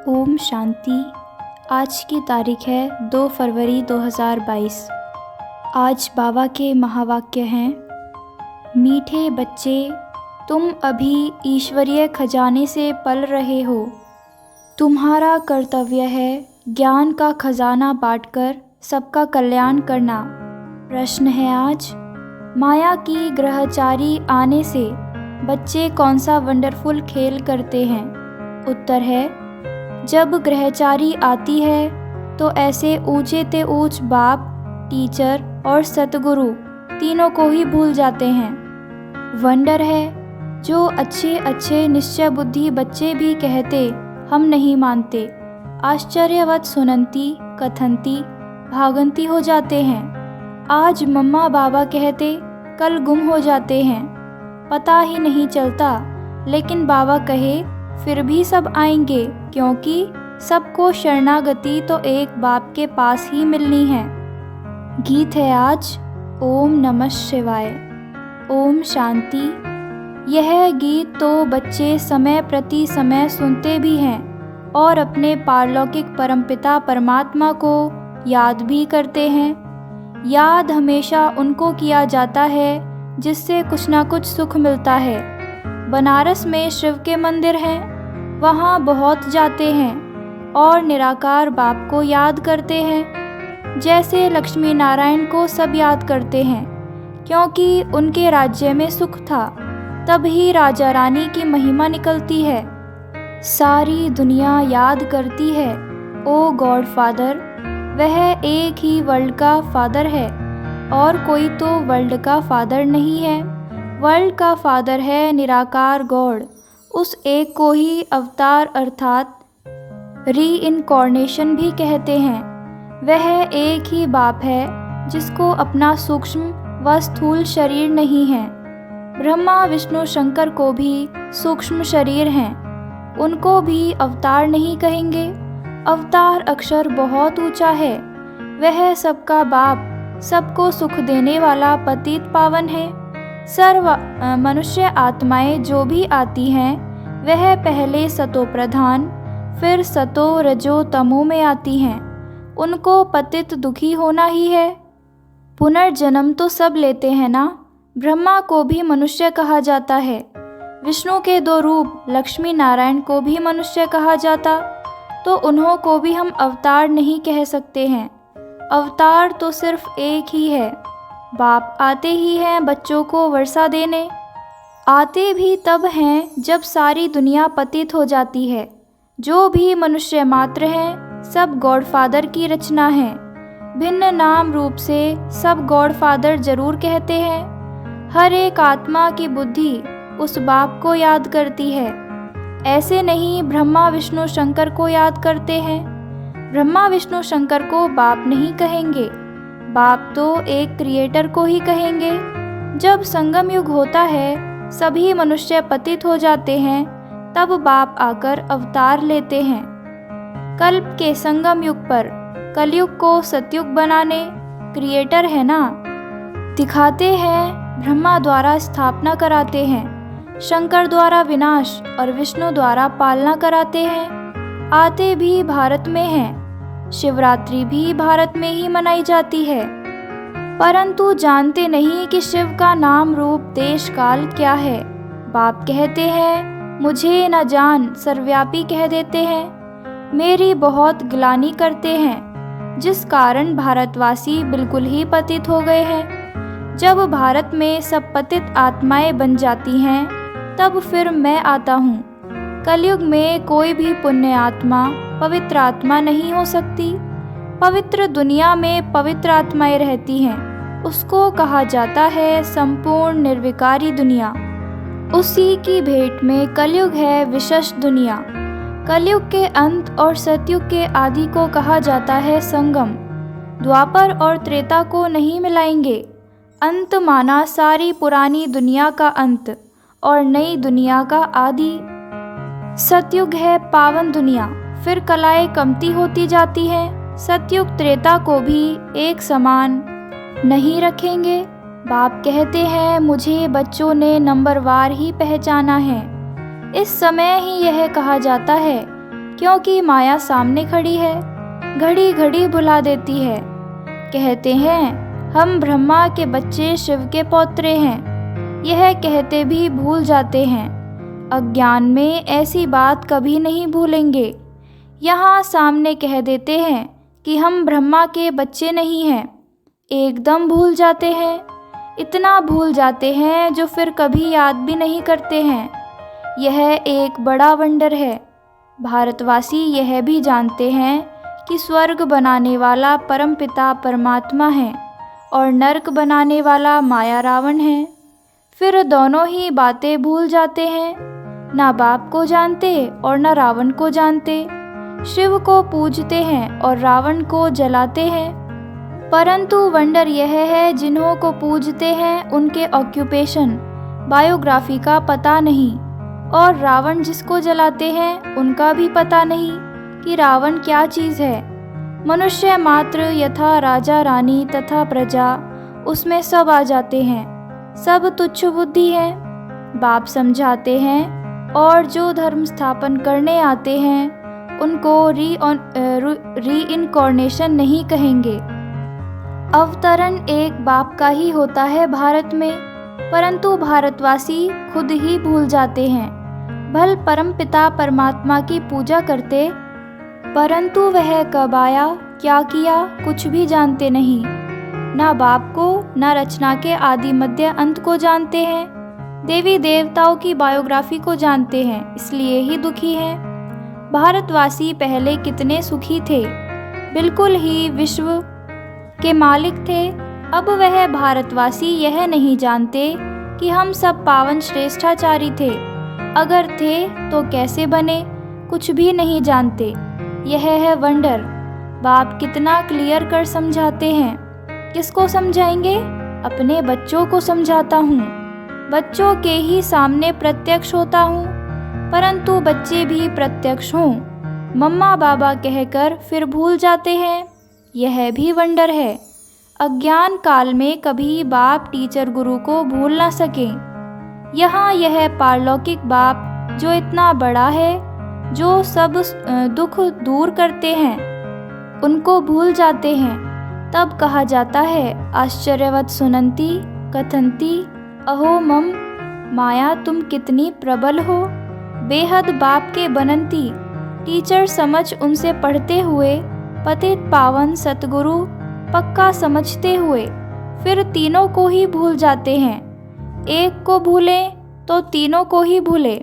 ओम शांति। आज की तारीख है 2 फरवरी 2022। आज बाबा के महावाक्य हैं, मीठे बच्चे, तुम अभी ईश्वरीय खजाने से पल रहे हो। तुम्हारा कर्तव्य है ज्ञान का खजाना बांटकर सबका कल्याण करना। प्रश्न है आज, माया की ग्रहचारी आने से बच्चे कौन सा वंडरफुल खेल करते हैं? उत्तर है, जब ग्रहचारी आती है तो ऐसे ऊंचे ते ऊंच बाप, टीचर और सतगुरु तीनों को ही भूल जाते हैं। वंडर है जो अच्छे अच्छे निश्चय बुद्धि बच्चे भी कहते हम नहीं मानते, आश्चर्यवत सुनंती कथंती भागंती हो जाते हैं। आज मम्मा बाबा कहते कल गुम हो जाते हैं, पता ही नहीं चलता, लेकिन बाबा कहे फिर भी सब आएंगे, क्योंकि सबको शरणागति तो एक बाप के पास ही मिलनी है। गीत है आज ओम नमः शिवाय। ओम शांति। यह गीत तो बच्चे समय प्रति समय सुनते भी हैं और अपने पारलौकिक परमपिता परमात्मा को याद भी करते हैं। याद हमेशा उनको किया जाता है जिससे कुछ ना कुछ सुख मिलता है। बनारस में शिव के मंदिर हैं, वहाँ बहुत जाते हैं और निराकार बाप को याद करते हैं। जैसे लक्ष्मी नारायण को सब याद करते हैं, क्योंकि उनके राज्य में सुख था, तब ही राजा रानी की महिमा निकलती है। सारी दुनिया याद करती है ओ गॉड फादर, वह एक ही वर्ल्ड का फादर है और कोई तो वर्ल्ड का फादर नहीं है। वर्ल्ड का फादर है निराकार गॉड, उस एक को ही अवतार अर्थात री-इनकॉर्नेशन भी कहते हैं। वह एक ही बाप है जिसको अपना सूक्ष्म व स्थूल शरीर नहीं है। ब्रह्मा विष्णु शंकर को भी सूक्ष्म शरीर हैं, उनको भी अवतार नहीं कहेंगे। अवतार अक्षर बहुत ऊंचा है, वह सबका बाप, सबको सुख देने वाला पतित पावन है। सर्व मनुष्य आत्माएं जो भी आती हैं वह पहले सतो प्रधान फिर सतो रजो तमो में आती हैं। उनको पतित दुखी होना ही है। पुनर्जन्म तो सब लेते हैं ना। ब्रह्मा को भी मनुष्य कहा जाता है, विष्णु के 2 रूप लक्ष्मी नारायण को भी मनुष्य कहा जाता, तो उन्हों को भी हम अवतार नहीं कह सकते हैं। अवतार तो सिर्फ एक ही है। बाप आते ही हैं बच्चों को वर्षा देने, आते भी तब हैं जब सारी दुनिया पतित हो जाती है। जो भी मनुष्य मात्र हैं सब गॉडफादर की रचना है। भिन्न नाम रूप से सब गॉडफादर जरूर कहते हैं। हर एक आत्मा की बुद्धि उस बाप को याद करती है। ऐसे नहीं ब्रह्मा विष्णु शंकर को याद करते हैं। ब्रह्मा विष्णु शंकर को बाप नहीं कहेंगे, बाप तो एक क्रिएटर को ही कहेंगे। जब संगम युग होता है, सभी मनुष्य पतित हो जाते हैं, तब बाप आकर अवतार लेते हैं। कल्प के संगम युग पर कलयुग को सतयुग बनाने क्रिएटर है ना, दिखाते हैं। ब्रह्मा द्वारा स्थापना कराते हैं, शंकर द्वारा विनाश और विष्णु द्वारा पालना कराते हैं। आते भी भारत में हैं, शिवरात्रि भी भारत में ही मनाई जाती है, परंतु जानते नहीं कि शिव का नाम रूप देश काल क्या है। बाप कहते हैं मुझे न जान, सर्वव्यापी कह देते हैं। मेरी बहुत गिलानी करते हैं, जिस कारण भारतवासी बिल्कुल ही पतित हो गए हैं। जब भारत में सब पतित आत्माएं बन जाती हैं, तब फिर मैं आता हूँ। कलयुग में कोई भी पुण्य आत्मा पवित्र आत्मा नहीं हो सकती। पवित्र दुनिया में पवित्र आत्माएं रहती हैं, उसको कहा जाता है संपूर्ण निर्विकारी दुनिया। उसी की भेंट में कलयुग है विशेष दुनिया। कलयुग के अंत और सतयुग के आदि को कहा जाता है संगम। द्वापर और त्रेता को नहीं मिलाएंगे। अंत माना सारी पुरानी दुनिया का अंत और नई दुनिया का आदि। सतयुग है पावन दुनिया, फिर कलाएं कमती होती जाती हैं। सतयुग त्रेता को भी एक समान नहीं रखेंगे। बाप कहते हैं मुझे बच्चों ने नंबरवार ही पहचाना है। इस समय ही यह कहा जाता है क्योंकि माया सामने खड़ी है, घड़ी घड़ी भुला देती है। कहते हैं हम ब्रह्मा के बच्चे शिव के पौत्रे हैं, यह कहते भी भूल जाते हैं। अज्ञान में ऐसी बात कभी नहीं भूलेंगे। यहाँ सामने कह देते हैं कि हम ब्रह्मा के बच्चे नहीं हैं, एकदम भूल जाते हैं। इतना भूल जाते हैं जो फिर कभी याद भी नहीं करते हैं। यह एक बड़ा वंडर है। भारतवासी यह भी जानते हैं कि स्वर्ग बनाने वाला परमपिता परमात्मा है और नरक बनाने वाला माया रावण है। फिर दोनों ही बातें भूल जाते हैं, ना बाप को जानते और ना रावण को जानते। शिव को पूजते हैं और रावण को जलाते हैं। परंतु वंडर यह है, जिन्हों को पूजते हैं उनके ऑक्यूपेशन, बायोग्राफी का पता नहीं, और रावण जिसको जलाते हैं उनका भी पता नहीं कि रावण क्या चीज़ है। मनुष्य मात्र यथा राजा रानी तथा प्रजा, उसमें सब आ जाते हैं। सब तुच्छ बुद्धि है। बाप समझाते हैं और जो धर्म स्थापन करने आते हैं उनको रीइनकॉर्नेशन नहीं कहेंगे। अवतरण एक बाप का ही होता है भारत में, परंतु भारतवासी खुद ही भूल जाते हैं। भल परमपिता परमात्मा की पूजा करते, परंतु वह कब आया, क्या किया, कुछ भी जानते नहीं। ना बाप को, ना रचना के आदि मध्य अंत को जानते हैं। देवी देवताओं की बायोग्राफी को जानते हैं, इसलिए ही दुखी हैं। भारतवासी पहले कितने सुखी थे, बिल्कुल ही विश्व के मालिक थे। अब वह भारतवासी यह नहीं जानते कि हम सब पावन श्रेष्ठाचारी थे। अगर थे तो कैसे बने, कुछ भी नहीं जानते। यह है वंडर। बाप कितना क्लियर कर समझाते हैं। किसको समझाएंगे? अपने बच्चों को समझाता हूँ। बच्चों के ही सामने प्रत्यक्ष होता हूँ, परंतु बच्चे भी प्रत्यक्ष हों, मम्मा बाबा कहकर फिर भूल जाते हैं। यह भी वंडर है। अज्ञान काल में कभी बाप टीचर गुरु को भूल ना सके। यहाँ यह पारलौकिक बाप जो इतना बड़ा है, जो सब दुख दूर करते हैं, उनको भूल जाते हैं। तब कहा जाता है आश्चर्यवत सुनंती कथंती अहो मम माया, तुम कितनी प्रबल हो। बेहद बाप के बनंती टीचर समझ उनसे पढ़ते हुए, पतित पावन सतगुरु पक्का समझते हुए, फिर तीनों को ही भूल जाते हैं। एक को भूलें तो तीनों को ही भूले,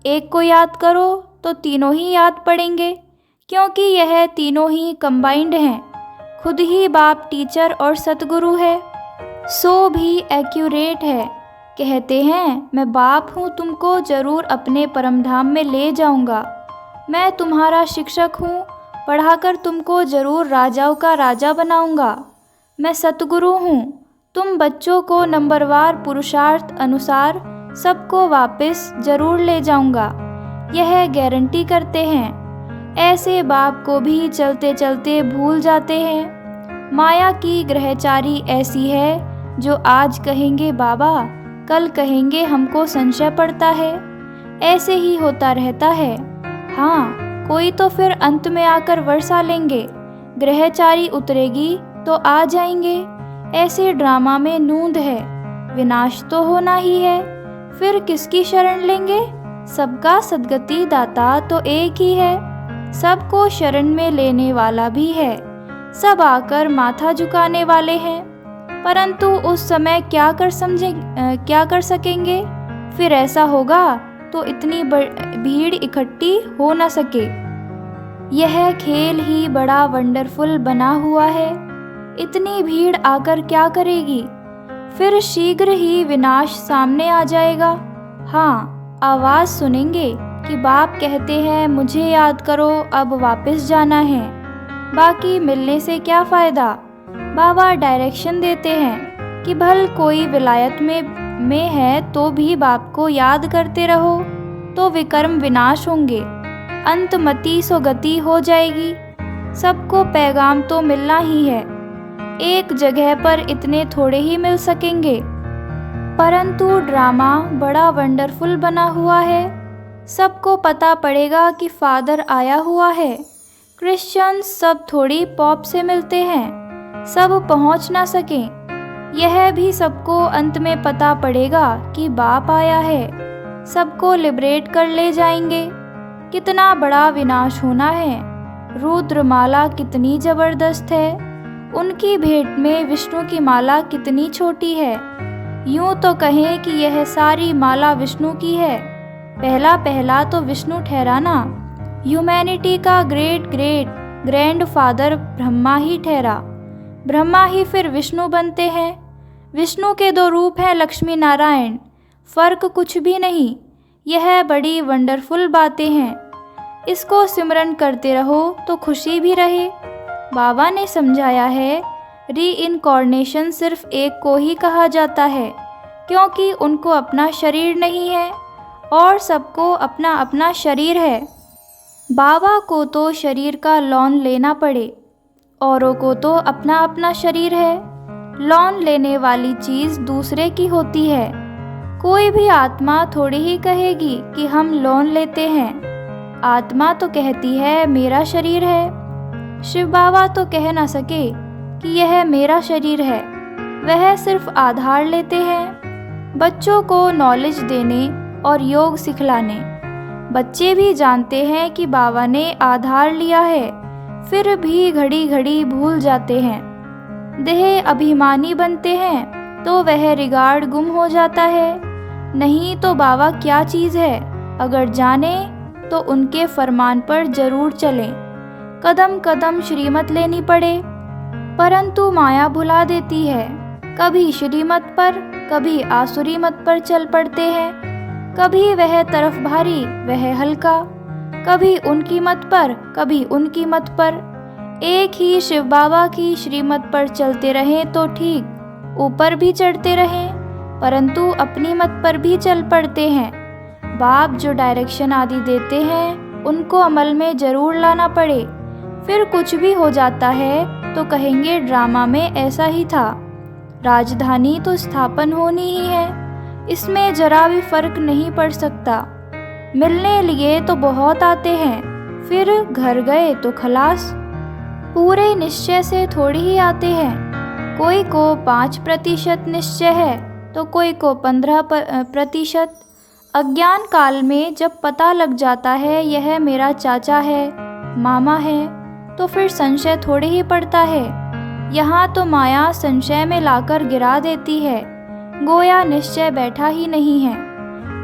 एक को याद करो तो तीनों ही याद पड़ेंगे, क्योंकि यह तीनों ही कंबाइंड हैं। खुद ही बाप टीचर और सतगुरु है, सो भी एक्यूरेट है। कहते हैं मैं बाप हूँ, तुमको जरूर अपने परमधाम में ले जाऊँगा। मैं तुम्हारा शिक्षक हूँ, पढ़ाकर तुमको जरूर राजाओं का राजा बनाऊँगा। मैं सतगुरु हूँ, तुम बच्चों को नंबरवार पुरुषार्थ अनुसार सबको वापस जरूर ले जाऊँगा। यह गारंटी करते हैं। ऐसे बाप को भी चलते चलते भूल जाते हैं। माया की ग्रहचारी ऐसी है जो आज कहेंगे बाबा, कल कहेंगे हमको संशय पड़ता है। ऐसे ही होता रहता है। हाँ, कोई तो फिर अंत में आकर वर्षा लेंगे, ग्रहचारी उतरेगी तो आ जाएंगे। ऐसे ड्रामा में नूंद है, विनाश तो होना ही है। फिर किसकी शरण लेंगे? सबका सद्गति दाता तो एक ही है, सबको शरण में लेने वाला भी है। सब आकर माथा झुकाने वाले हैं, परंतु उस समय क्या कर सकेंगे? फिर ऐसा होगा तो इतनी भीड़ इकट्ठी हो न सके। यह खेल ही बड़ा वंडरफुल बना हुआ है। इतनी भीड़ आकर क्या करेगी? फिर शीघ्र ही विनाश सामने आ जाएगा। हाँ, आवाज़ सुनेंगे कि बाप कहते हैं मुझे याद करो, अब वापस जाना है, बाकी मिलने से क्या फ़ायदा। बाबा डायरेक्शन देते हैं कि भल कोई विलायत में है तो भी बाप को याद करते रहो, तो विकर्म विनाश होंगे, अंतमति सो गति हो जाएगी। सबको पैगाम तो मिलना ही है। एक जगह पर इतने थोड़े ही मिल सकेंगे, परंतु ड्रामा बड़ा वंडरफुल बना हुआ है। सबको पता पड़ेगा कि फादर आया हुआ है। क्रिश्चियंस सब थोड़ी पॉप से मिलते हैं, सब पहुंच ना सकें। यह भी सबको अंत में पता पड़ेगा कि बाप आया है, सबको लिबरेट कर ले जाएंगे। कितना बड़ा विनाश होना है। रुद्रमाला कितनी जबरदस्त है, उनकी भेंट में विष्णु की माला कितनी छोटी है। यूं तो कहें कि यह सारी माला विष्णु की है। पहला पहला तो विष्णु ठहराना, ह्यूमैनिटी का great great grandfather Brahma ही ठहरा। ब्रह्मा ही फिर विष्णु बनते हैं। विष्णु के दो रूप हैं लक्ष्मी नारायण, फर्क कुछ भी नहीं। यह बड़ी वंडरफुल बातें हैं। इसको सिमरन करते रहो तो खुशी भी रहे। बाबा ने समझाया है, रीइनकॉर्नेशन सिर्फ एक को ही कहा जाता है, क्योंकि उनको अपना शरीर नहीं है और सबको अपना अपना शरीर है। बाबा को तो शरीर का लॉन लेना पड़े, औरों को तो अपना अपना शरीर है। लॉन लेने वाली चीज़ दूसरे की होती है। कोई भी आत्मा थोड़ी ही कहेगी कि हम लॉन लेते हैं। आत्मा तो कहती है मेरा शरीर है। शिव बाबा तो कह ना सके कि यह मेरा शरीर है। वह सिर्फ आधार लेते हैं, बच्चों को नॉलेज देने और योग सिखलाने। बच्चे भी जानते हैं कि बाबा ने आधार लिया है, फिर भी घड़ी घड़ी भूल जाते हैं। देह अभिमानी बनते हैं तो वह रिगार्ड गुम हो जाता है। नहीं तो बाबा क्या चीज़ है, अगर जाने तो उनके फरमान पर जरूर चलें। कदम कदम श्रीमत लेनी पड़े, परंतु माया भुला देती है। कभी श्रीमत पर, कभी आसुरी मत पर चल पड़ते हैं। कभी वह तरफ भारी, वह हल्का, कभी उनकी मत पर, कभी उनकी मत पर। एक ही शिव बाबा की श्रीमत पर चलते रहें तो ठीक, ऊपर भी चढ़ते रहें, परंतु अपनी मत पर भी चल पड़ते हैं। बाप जो डायरेक्शन आदि देते हैं उनको अमल में ज़रूर लाना पड़े। फिर कुछ भी हो जाता है तो कहेंगे ड्रामा में ऐसा ही था। राजधानी तो स्थापन होनी ही है, इसमें जरा भी फर्क नहीं पड़ सकता। मिलने लिए तो बहुत आते हैं, फिर घर गए तो खलास। पूरे निश्चय से थोड़ी ही आते हैं। कोई को 5% निश्चय है तो कोई को 15%। अज्ञान काल में जब पता लग जाता है यह मेरा चाचा है, मामा है, तो फिर संशय थोड़े ही पड़ता है। यहाँ तो माया संशय में लाकर गिरा देती है, गोया निश्चय बैठा ही नहीं है।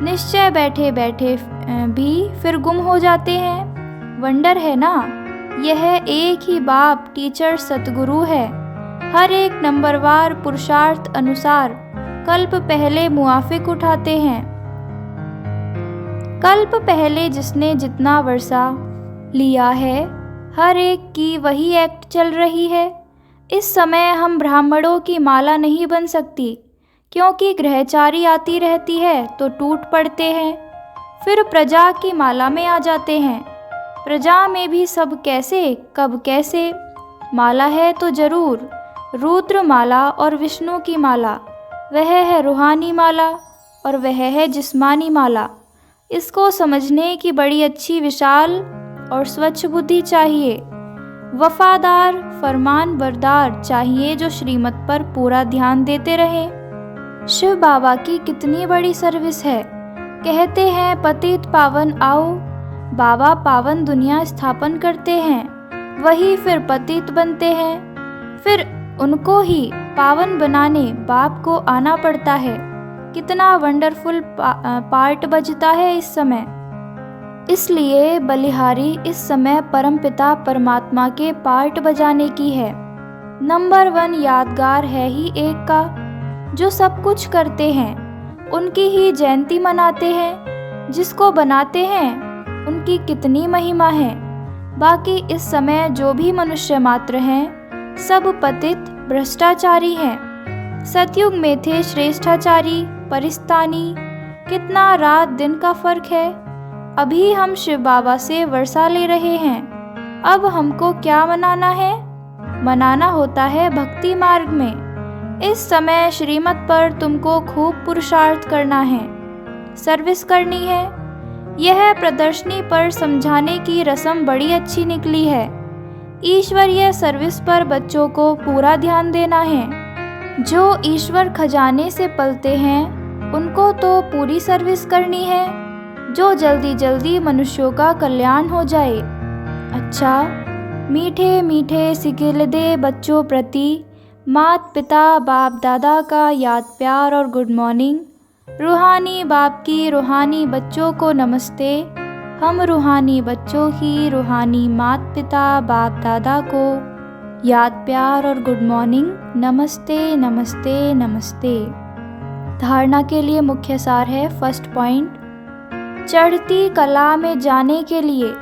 निश्चय बैठे बैठे भी फिर गुम हो जाते हैं। वंडर है ना, यह एक ही बाप टीचर सतगुरु है। हर एक नंबरवार पुरुषार्थ अनुसार कल्प पहले मुआफिक उठाते हैं। कल्प पहले जिसने जितना वर्षा लिया है, हर एक की वही एक्ट चल रही है। इस समय हम ब्राह्मणों की माला नहीं बन सकती, क्योंकि ग्रहचारी आती रहती है तो टूट पड़ते हैं। फिर प्रजा की माला में आ जाते हैं। प्रजा में भी सब कैसे कब कैसे, माला है तो जरूर। रुद्र माला और विष्णु की माला, वह है रूहानी माला और वह है जिस्मानी माला। इसको समझने की बड़ी अच्छी विशाल और स्वच्छ बुद्धि चाहिए। वफादार फरमान बरदार चाहिए जो श्रीमत पर पूरा ध्यान देते रहें। शिव बाबा की कितनी बड़ी सर्विस है। कहते हैं पतित पावन आओ, बाबा पावन दुनिया स्थापन करते हैं, वही फिर पतित बनते हैं। फिर उनको ही पावन बनाने बाप को आना पड़ता है। कितना वंडरफुल पार्ट बजता है इस समय। इसलिए बलिहारी इस समय परमपिता परमात्मा के पार्ट बजाने की है। नंबर 1 यादगार है ही एक का, जो सब कुछ करते हैं उनकी ही जयंती मनाते हैं। जिसको बनाते हैं उनकी कितनी महिमा है। बाकी इस समय जो भी मनुष्य मात्र हैं सब पतित भ्रष्टाचारी हैं। सतयुग में थे श्रेष्ठाचारी परिस्तानी। कितना रात दिन का फर्क है। अभी हम शिव बाबा से वर्षा ले रहे हैं। अब हमको क्या मनाना है? मनाना होता है भक्ति मार्ग में। इस समय श्रीमत पर तुमको खूब पुरुषार्थ करना है, सर्विस करनी है। यह प्रदर्शनी पर समझाने की रस्म बड़ी अच्छी निकली है। ईश्वरीय सर्विस पर बच्चों को पूरा ध्यान देना है। जो ईश्वर खजाने से पलते हैं उनको तो पूरी सर्विस करनी है, जो जल्दी जल्दी मनुष्यों का कल्याण हो जाए। अच्छा, मीठे मीठे सिकिलदे बच्चों प्रति माता पिता बाप दादा का याद प्यार और गुड मॉर्निंग। रूहानी बाप की रूहानी बच्चों को नमस्ते। हम रूहानी बच्चों की रूहानी माता पिता बाप दादा को याद प्यार और गुड मॉर्निंग। नमस्ते नमस्ते नमस्ते। धारणा के लिए मुख्य सार है। फर्स्ट पॉइंट, चढ़ती कला में जाने के लिए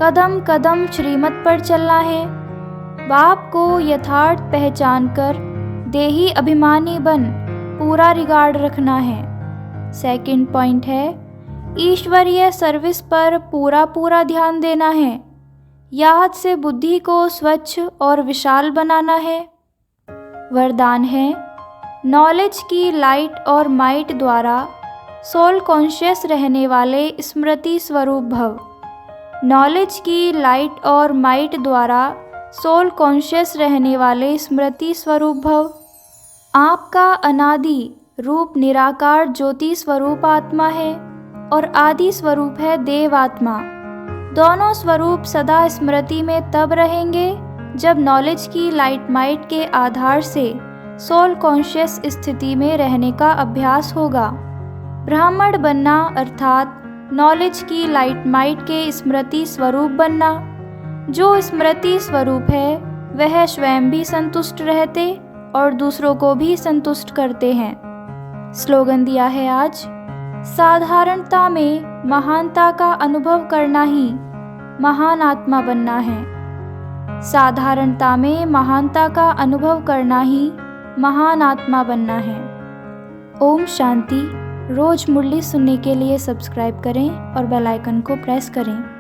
कदम कदम श्रीमत पर चलना है। बाप को यथार्थ पहचान कर देही अभिमानी बन पूरा रिगार्ड रखना है। सेकंड पॉइंट है, ईश्वरीय सर्विस पर पूरा ध्यान देना है। याद से बुद्धि को स्वच्छ और विशाल बनाना है। वरदान है, नॉलेज की लाइट और माइट द्वारा सोल कॉन्शियस रहने वाले स्मृति स्वरूप भव। नॉलेज की लाइट और माइट द्वारा सोल कॉन्शियस रहने वाले स्मृति स्वरूप भव। आपका अनादि रूप निराकार ज्योति स्वरूप आत्मा है और आदि स्वरूप है देव आत्मा। दोनों स्वरूप सदा स्मृति में तब रहेंगे जब नॉलेज की लाइट माइट के आधार से सोल कॉन्शियस स्थिति में रहने का अभ्यास होगा। ब्राह्मण बनना अर्थात नॉलेज की लाइट माइट के स्मृति स्वरूप बनना। जो स्मृति स्वरूप है वह स्वयं भी संतुष्ट रहते और दूसरों को भी संतुष्ट करते हैं। स्लोगन दिया है आज, साधारणता में महानता का अनुभव करना ही महान आत्मा बनना है। साधारणता में महानता का अनुभव करना ही महान आत्मा बनना है। ओम शांति। रोज मुरली सुनने के लिए सब्सक्राइब करें और बेल आइकन को प्रेस करें।